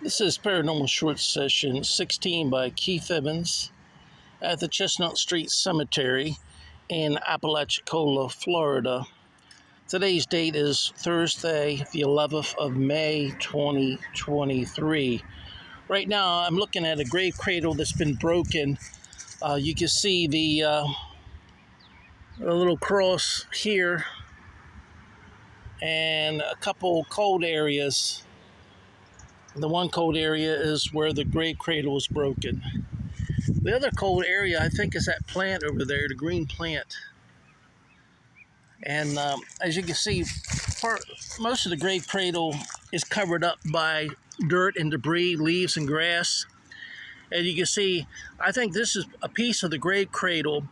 This is Paranormal Short Session 16 by Keith Evans at the Chestnut Street Cemetery in Apalachicola, Florida. Today's date is Thursday, the 11th of May, 2023. Right now, I'm looking at a grave cradle that's been broken. You can see the little cross here and a couple cold areas. The one cold area is where the grave cradle was broken. The other cold area, I think, is that plant over there, the green plant. And as you can see, most of the grave cradle is covered up by dirt and debris, leaves and grass. And you can see, I think this is a piece of the grave cradle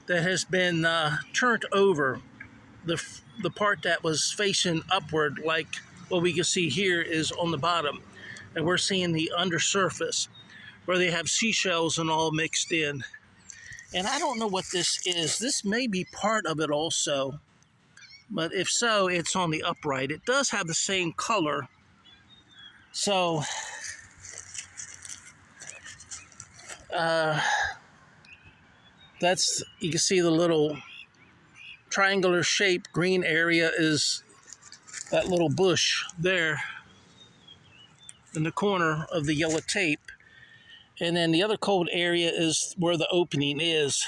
that has been turned over. The part that was facing upward, like what we can see here, is on the bottom. And we're seeing the undersurface where they have seashells and all mixed in. And I don't know what this is. This may be part of it also, but if so, it's on the upright. It does have the same color. So, that's, you can see the little triangular shaped green area is that little bush there in the corner of the yellow tape. And then the other cold area is where the opening is.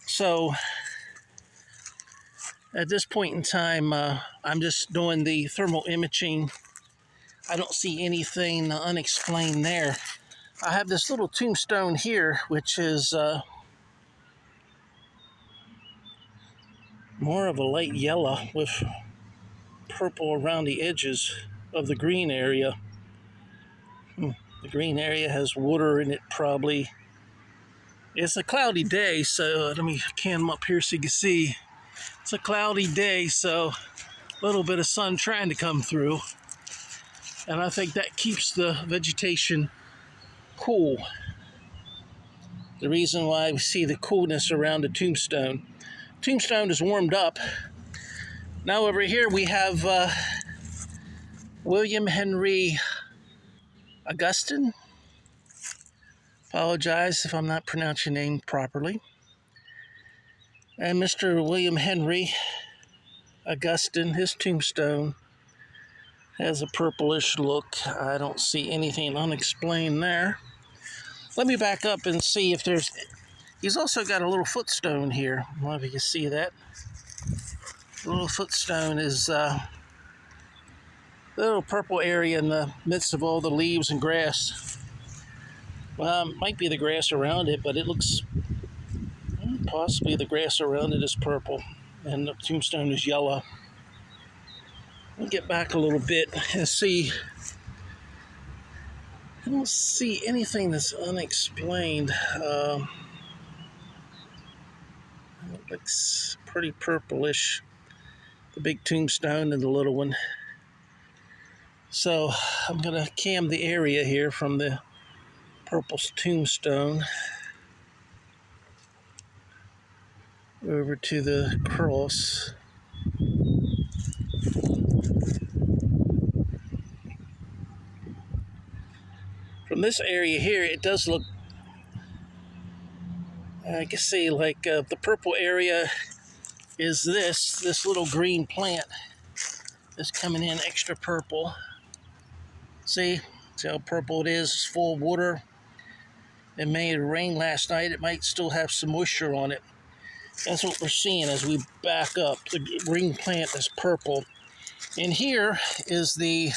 So at this point in time, I'm just doing the thermal imaging. I don't see anything unexplained there. I have this little tombstone here, which is more of a light yellow with purple around the edges of the green area. The green area has water in it, probably. It's a cloudy day, so let me cam up here so you can see. It's a cloudy day, so a little bit of sun trying to come through. And I think that keeps the vegetation cool. The reason why we see the coolness around the tombstone. Tombstone is warmed up. Now over here we have William Henry Augustine. Apologize if I'm not pronouncing your name properly. And Mr. William Henry Augustine, his tombstone has a purplish look. I don't see anything unexplained there. Let me back up and see if there's... He's also got a little footstone here. I don't know if you can see that. The little footstone is a little purple area in the midst of all the leaves and grass. Well, might be the grass around it, but it looks... Possibly the grass around it is purple, and the tombstone is yellow. I'll get back a little bit and see. I don't see anything that's unexplained. It looks pretty purplish, the big tombstone and the little one. So I'm going to cam the area here from the purple tombstone over to the cross. From this area here, it does look, I can see, like the purple area is this little green plant is coming in extra purple. See how purple it is? It's full of water. It may have rained last night. It might still have some moisture on it. That's what we're seeing as we back up. The green plant is purple. And here is the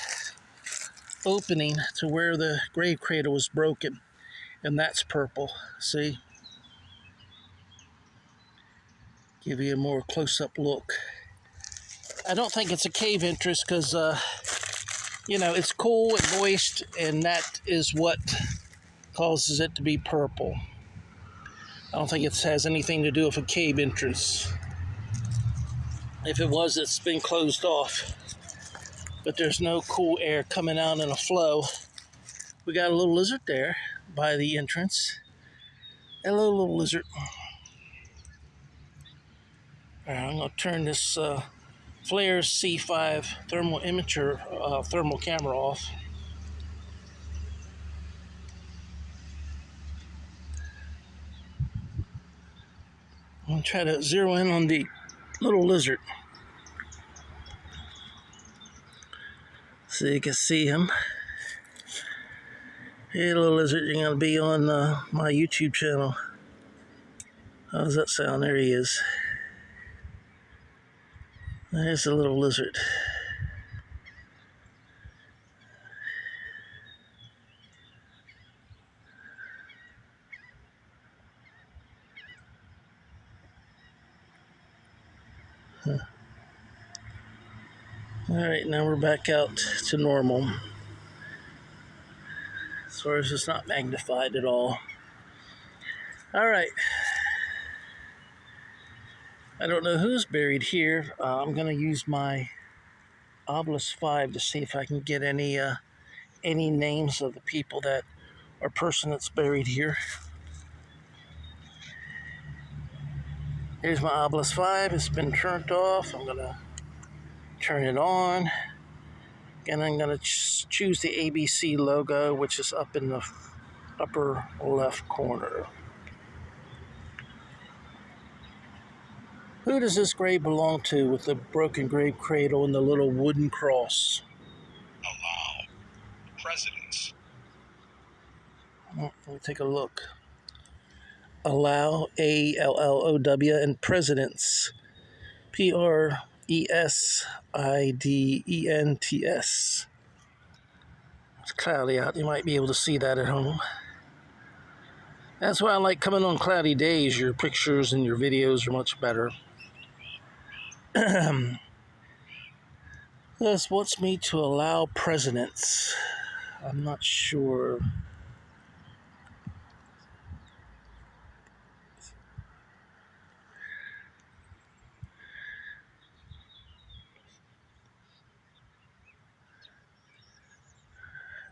opening to where the grave cradle was broken. And that's purple. See? Give you a more close-up look. I don't think it's a cave entrance because, you know, it's cool and moist, and that is what causes it to be purple. I don't think it has anything to do with a cave entrance. If it was, it's been closed off. But there's no cool air coming out in a flow. We got a little lizard there by the entrance. A little lizard. All right, I'm going to turn this FLIR C5 thermal imager thermal camera off. I'll try to zero in on the little lizard so you can see him. Hey, little lizard, you're going to be on my YouTube channel. How does that sound? There he is. There's the little lizard. Huh. Alright, now we're back out to normal. As far as it's not magnified at all. Alright. I don't know who's buried here. I'm going to use my Ovilus 5 to see if I can get any names of the people that or person that's buried here. Here's my Ovilus 5. It's been turned off. I'm going to turn it on. And I'm going to choose the ABC logo, which is up in the upper left corner. Who does this grave belong to with the broken grave cradle and the little wooden cross? Allow. Presidents. Let me take a look. Allow, ALLOW, and presidents. PRESIDENTS. It's cloudy out. You might be able to see that at home. That's why I like coming on cloudy days. Your pictures and your videos are much better. This wants me to allow presidents. I'm not sure.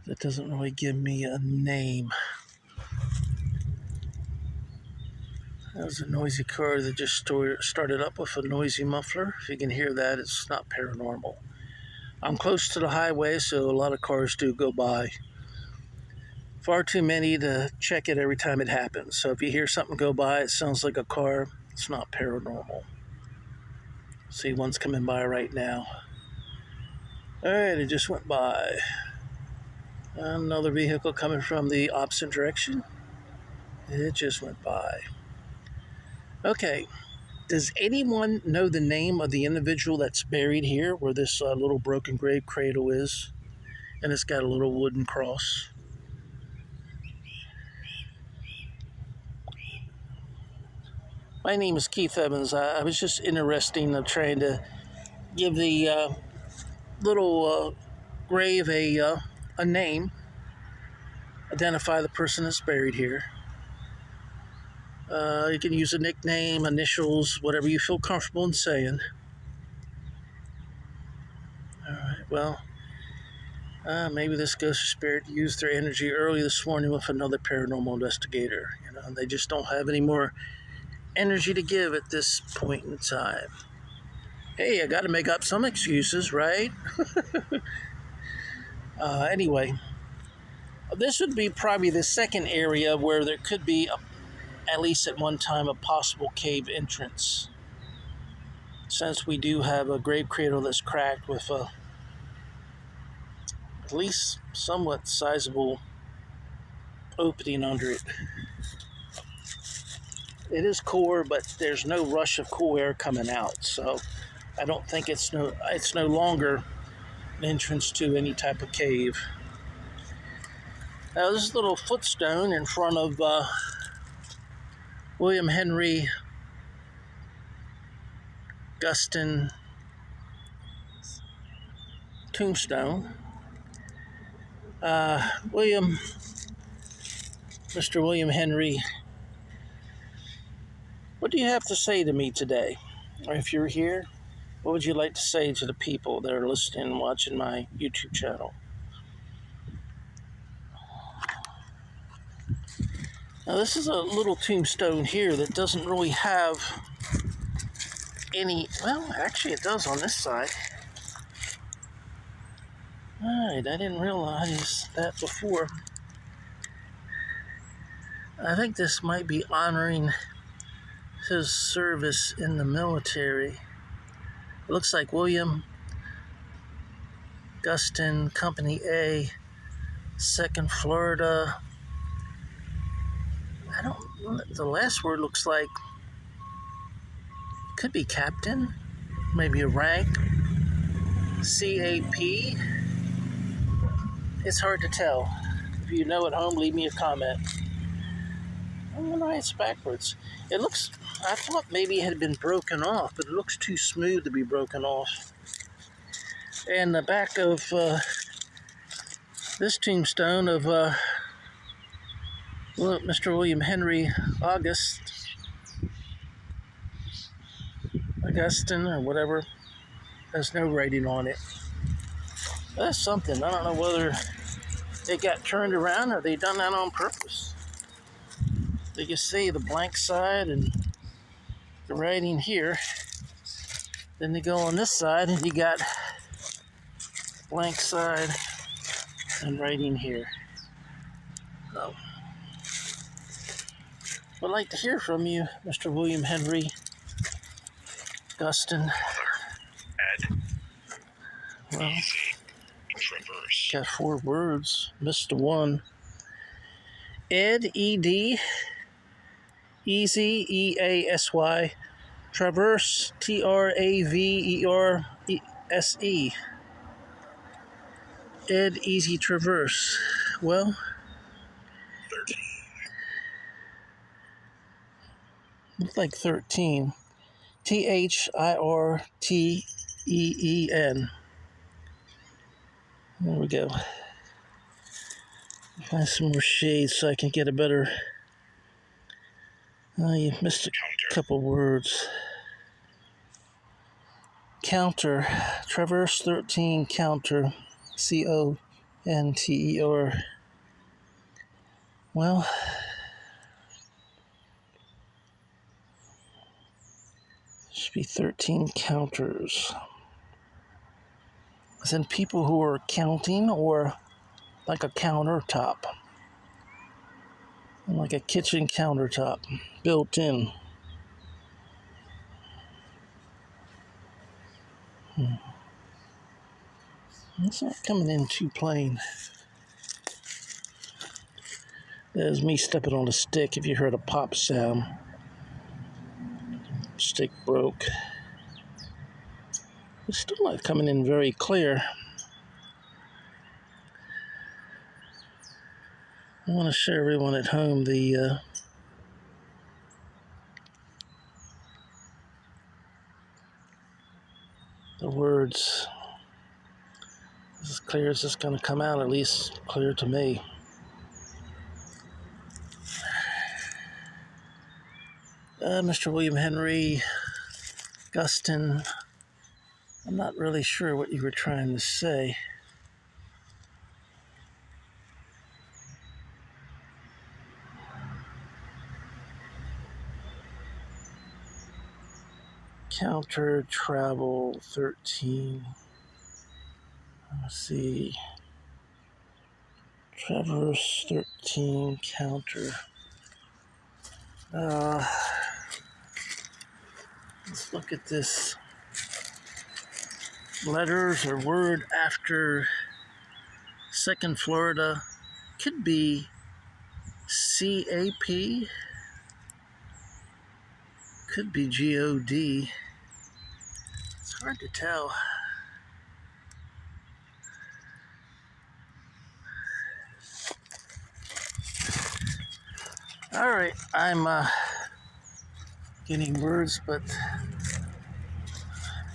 That doesn't really give me a name. That was a noisy car that just started up with a noisy muffler. If you can hear that, it's not paranormal. I'm close to the highway, so a lot of cars do go by. Far too many to check it every time it happens. So if you hear something go by, it sounds like a car, it's not paranormal. See, one's coming by right now. Alright, it just went by. Another vehicle coming from the opposite direction. It just went by. Okay, does anyone know the name of the individual that's buried here where this little broken grave cradle is? And it's got a little wooden cross. My name is Keith Evans. I was just interested in trying to give the little grave a name, identify the person that's buried here. You can use a nickname, initials, whatever you feel comfortable in saying. Alright, well, maybe this ghost or spirit used their energy early this morning with another paranormal investigator. You know, they just don't have any more energy to give at this point in time. Hey, I got to make up some excuses, right? Anyway, this would be probably the second area where there could be, at least at one time, a possible cave entrance. Since we do have a grave cradle that's cracked with a at least somewhat sizable opening under it. It is core, but there's no rush of cool air coming out, so I don't think it's no longer an entrance to any type of cave. Now, this little footstone in front of William Henry Guston tombstone. Mr. William Henry, what do you have to say to me today? Or if you're here, what would you like to say to the people that are listening and watching my YouTube channel? Now, this is a little tombstone here that doesn't really have any, well, actually it does on this side. Alright, I didn't realize that before. I think this might be honoring his service in the military. It looks like William Guston, Company A, 2nd Florida. The last word looks like, could be captain, maybe a rank, CAP. It's hard to tell. If you know at home, leave me a comment. Oh, no, it's backwards. It looks, I thought maybe it had been broken off, but it looks too smooth to be broken off. And the back of this tombstone of Mr. William Henry Augustine, or whatever, there's no writing on it. That's something. I don't know whether it got turned around or they done that on purpose. They just say the blank side and the writing here. Then they go on this side and you got blank side and writing here. So, I'd like to hear from you, Mr. William Henry Guston. Ed. Well, Easy. Traverse. got 4 words. Missed the one. Ed, E-D, easy, E-A-S-Y, traverse, T-R-A-V-E-R-S-E. Ed, easy, traverse. Well, 13. looks like 13. T-H-I-R-T-E-E-N. There we go. Find some more shades so I can get a better... you missed a couple words. Counter. Traverse 13, counter. C-O-N-T-E-R. Well, should be 13 counters. As in people who are counting, or like a countertop. Like a kitchen countertop built in. It's not coming in too plain. There's me stepping on a stick if you heard a pop sound. Stick broke. It's still not coming in very clear. I want to show everyone at home the words. As clear as it's going to come out, at least clear to me. Mr. William Henry Guston, I'm not really sure what you were trying to say. Counter travel 13. Let's see. Traverse 13 counter. Let's look at this. Letters or word after 2nd Florida. Could be C-A-P. Could be G-O-D. It's hard to tell. All right, I'm getting words, but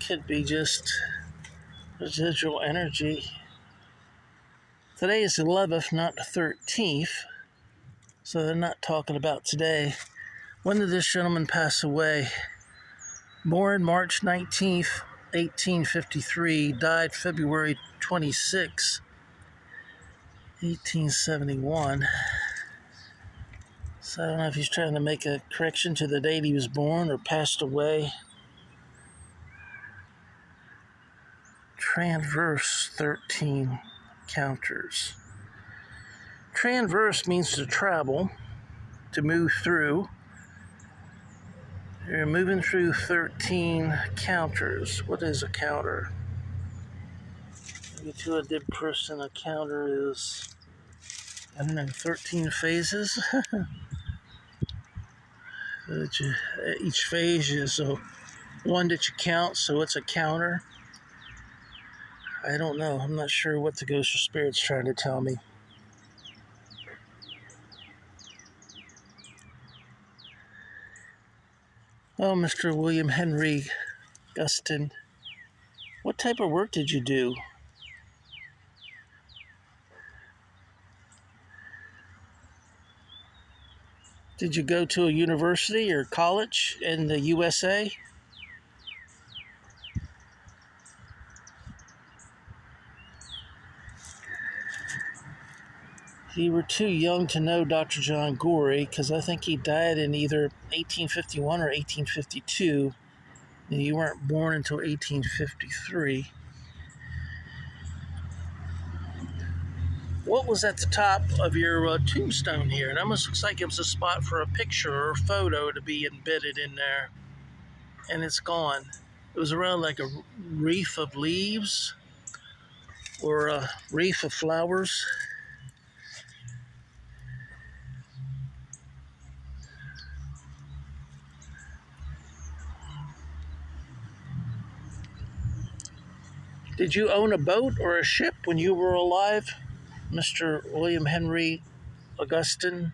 could be just residual energy. Today is the 11th, not the 13th, so they're not talking about today. When did this gentleman pass away? Born March 19th, 1853, died February 26, 1871. So I don't know if he's trying to make a correction to the date he was born or passed away. Transverse 13 counters. Transverse means to travel, to move through. You're moving through 13 counters. What is a counter? Maybe to a dead person, a counter is, I don't know, 13 phases? Each phase is one that you count, so it's a counter. I don't know. I'm not sure what the ghost or spirit's trying to tell me. Oh, Mr. William Henry Guston, what type of work did you do? Did you go to a university or college in the USA? You were too young to know Dr. John Gorey, because I think he died in either 1851 or 1852. And you weren't born until 1853. What was at the top of your tombstone here? It almost looks like it was a spot for a picture or a photo to be embedded in there. And it's gone. It was around like a wreath of leaves or a wreath of flowers. Did you own a boat or a ship when you were alive, Mr. William Henry Augustine?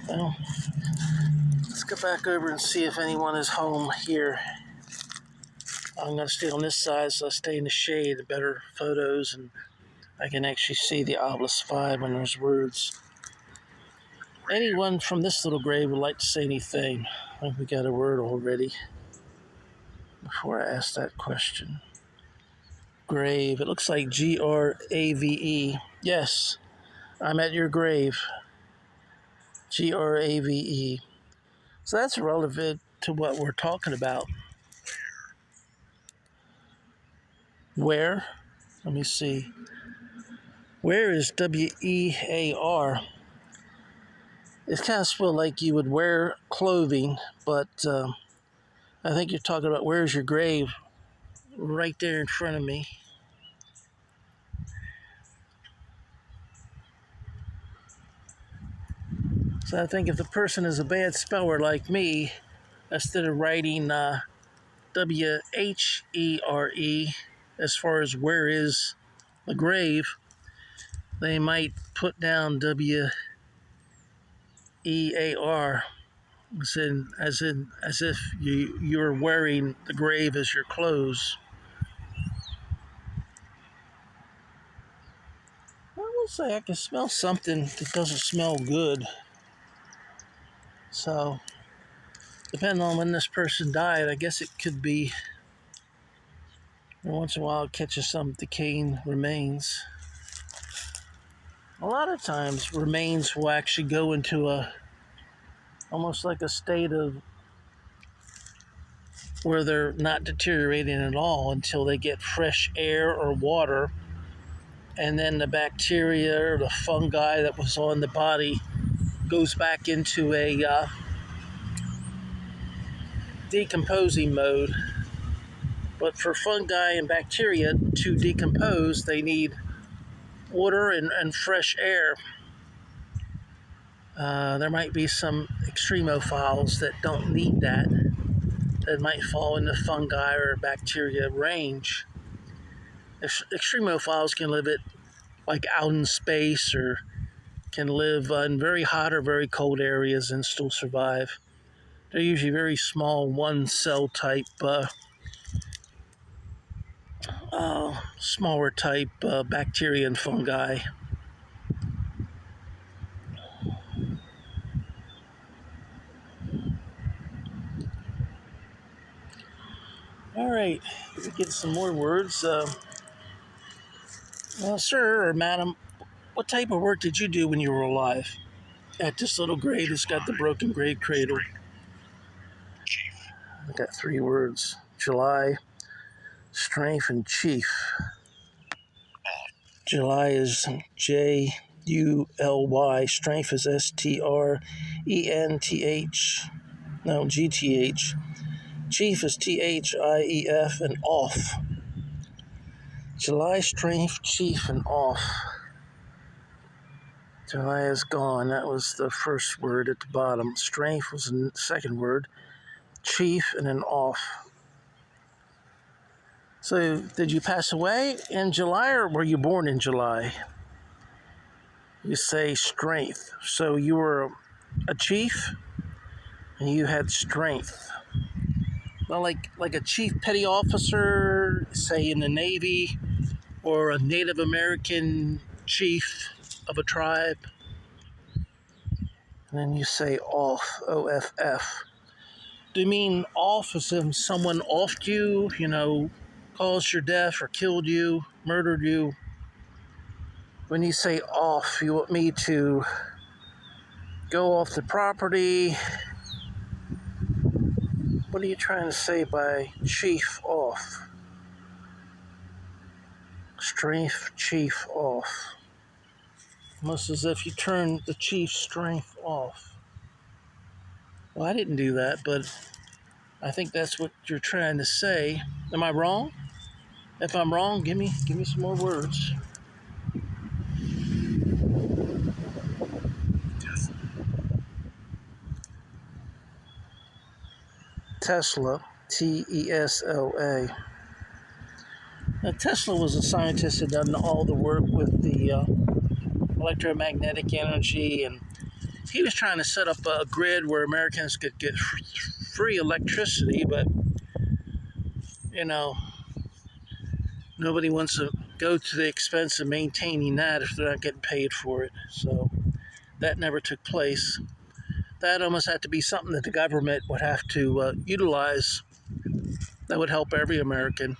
Well, let's go back over and see if anyone is home here. I'm going to stay on this side, so I stay in the shade, the better photos, and I can actually see the Ovilus 5 when there's words. Anyone from this little grave would like to say anything? I think we got a word already before I ask that question. Grave. It looks like Grave. Yes, I'm at your grave. Grave. So that's relevant to what we're talking about. Where? Let me see. Where is WEAR? It's kind of spelled like you would wear clothing, but I think you're talking about where's your grave right there in front of me. So I think if the person is a bad speller like me, instead of writing WHERE, as far as where is the grave, they might put down WEAR, as if you're wearing the grave as your clothes. I will say I can smell something that doesn't smell good. So, depending on when this person died, I guess it could be once in a while it catches some decaying remains. A lot of times remains will actually go into almost like a state of where they're not deteriorating at all until they get fresh air or water, and then the bacteria or the fungi that was on the body goes back into a decomposing mode. But for fungi and bacteria to decompose, they need water and fresh air. There might be some extremophiles that don't need that might fall in the fungi or bacteria range. Extremophiles can live like out in space, or can live in very hot or very cold areas and still survive. They're usually very small, one cell type, smaller type bacteria and fungi. All right, we get some more words. Well, sir or madam, what type of work did you do when you were alive? At this little grave that's got the broken grave cradle. I got 3 words. July, strength, and chief. July is July. Strength is STRENTH. No, GTH. Chief is THIEF, and off. July, strength, chief, and off. July is gone. That was the first word at the bottom. Strength was the second word. Chief, and then off. So, did you pass away in July, or were you born in July? You say strength. So you were a chief, and you had strength. Well, like a chief petty officer, say in the Navy, or a Native American chief of a tribe. And then you say off, OFF. Do you mean off as in someone offed you, caused your death or killed you, murdered you? When you say off, you want me to go off the property? What are you trying to say by chief off? Strength, chief off. Almost as if you turned the chief's strength off. Well, I didn't do that, but I think that's what you're trying to say. Am I wrong? If I'm wrong, give me some more words. Tesla, Tesla. Now, Tesla was a scientist that done all the work with the electromagnetic energy, and he was trying to set up a grid where Americans could get free electricity, but nobody wants to go to the expense of maintaining that if they're not getting paid for it. So that never took place. That almost had to be something that the government would have to utilize that would help every American.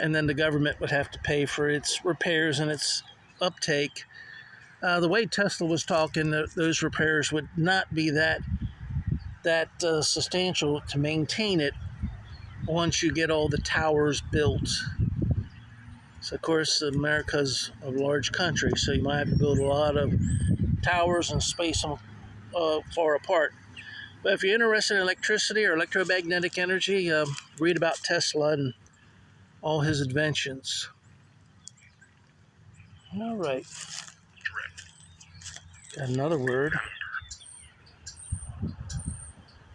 And then the government would have to pay for its repairs and its uptake. The way Tesla was talking, those repairs would not be that substantial to maintain it once you get all the towers built. So, of course, America's a large country, so you might have to build a lot of towers and space them far apart. But if you're interested in electricity or electromagnetic energy, read about Tesla and all his inventions. All right. Got another word.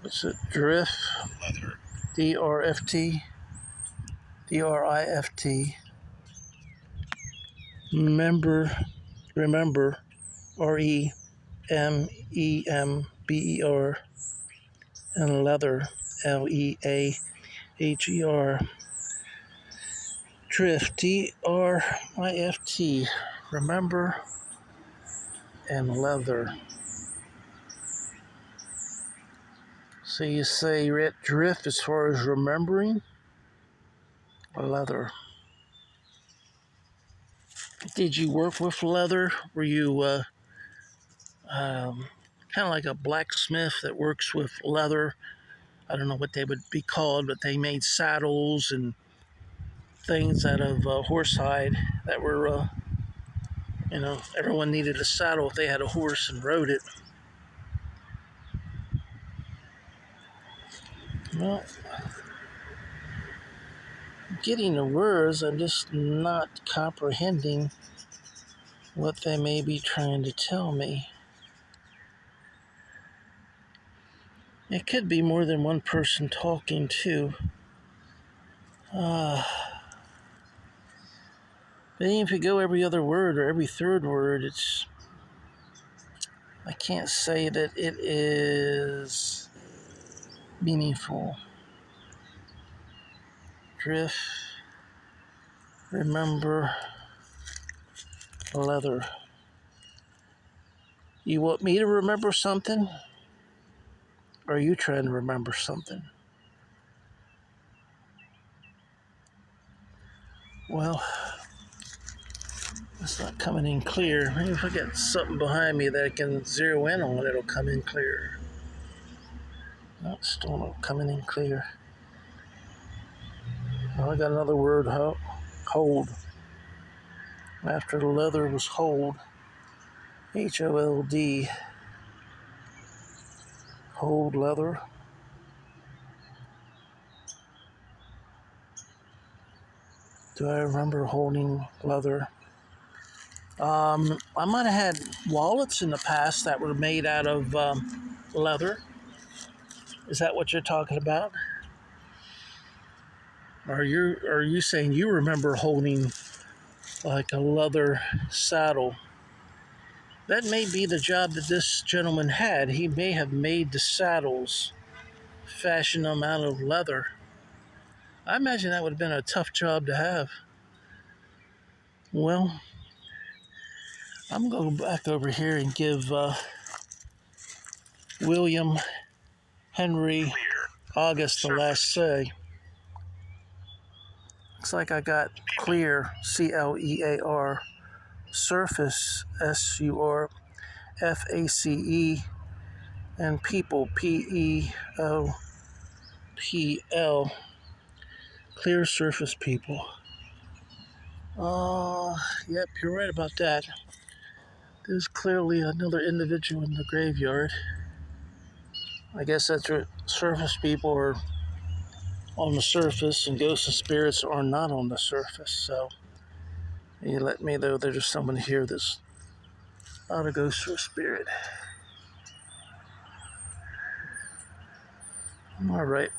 What's it? Drift. Leather. DRFT. DRIFT. Remember. REMEMBER. And leather. LEAHER. Drift. DRIFT. Remember and leather. So you say you're at drift as far as remembering or leather. Did you work with leather? Were you kind of like a blacksmith that works with leather? I don't know what they would be called, but they made saddles and things out of horsehide that were, everyone needed a saddle if they had a horse and rode it. Well, getting the words, I'm just not comprehending what they may be trying to tell me. It could be more than one person talking, too. But even if you go every other word or every third word, I can't say that it is meaningful. Drift, remember, leather. You want me to remember something? Or are you trying to remember something? Well, it's not coming in clear. Maybe if I get something behind me that I can zero in on, it'll come in clear. Oh, still not coming in clear. Oh, I got another word, hold. After the leather was hold. H-O-L-D. Hold leather. Do I remember holding leather? I might have had wallets in the past that were made out of leather. Is that what you're talking about? Are you saying you remember holding like a leather saddle? That may be the job that this gentleman had. He may have made the saddles, fashioned them out of leather. I imagine that would have been a tough job to have. Well, I'm going to go back over here and give William Henry August the last say. Looks like I got clear, C-L-E-A-R, surface, S-U-R-F-A-C-E, and people, P-E-O-P-L, clear surface people. Yep, you're right about that. There's clearly another individual in the graveyard. I guess that's what surface people are on the surface and ghosts and spirits are not on the surface. So you let me know there's someone here that's not a ghost or a spirit. All right.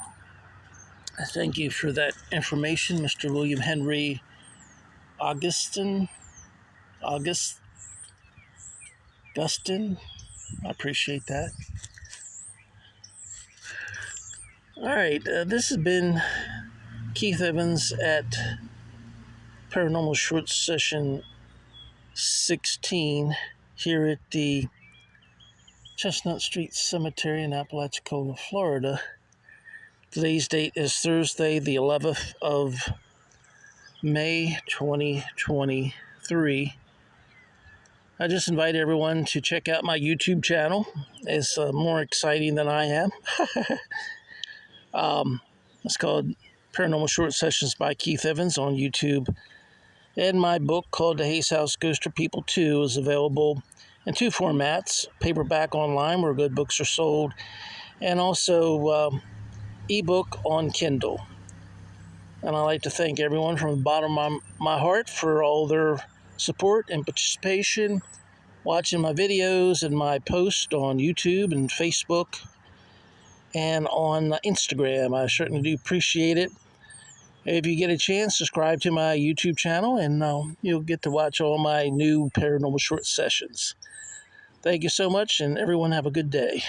Thank you for that information, Mr. William Henry Augustin. I appreciate that. All right. This has been Keith Evans at Paranormal Short Session 16 here at the Chestnut Street Cemetery in Apalachicola, Florida. Today's date is Thursday, the 11th of May, 2023. I just invite everyone to check out my YouTube channel. It's more exciting than I am. It's called Paranormal Short Sessions by Keith Evans on YouTube. And my book called The Hayes House Ghost or People 2 is available in two formats: paperback online where good books are sold, and also ebook on Kindle. And I'd like to thank everyone from the bottom of my heart for all their support and participation, watching my videos and my posts on YouTube and Facebook and on Instagram. I certainly do appreciate it. If you get a chance, subscribe to my YouTube channel and you'll get to watch all my new paranormal short sessions. Thank you so much, and everyone have a good day.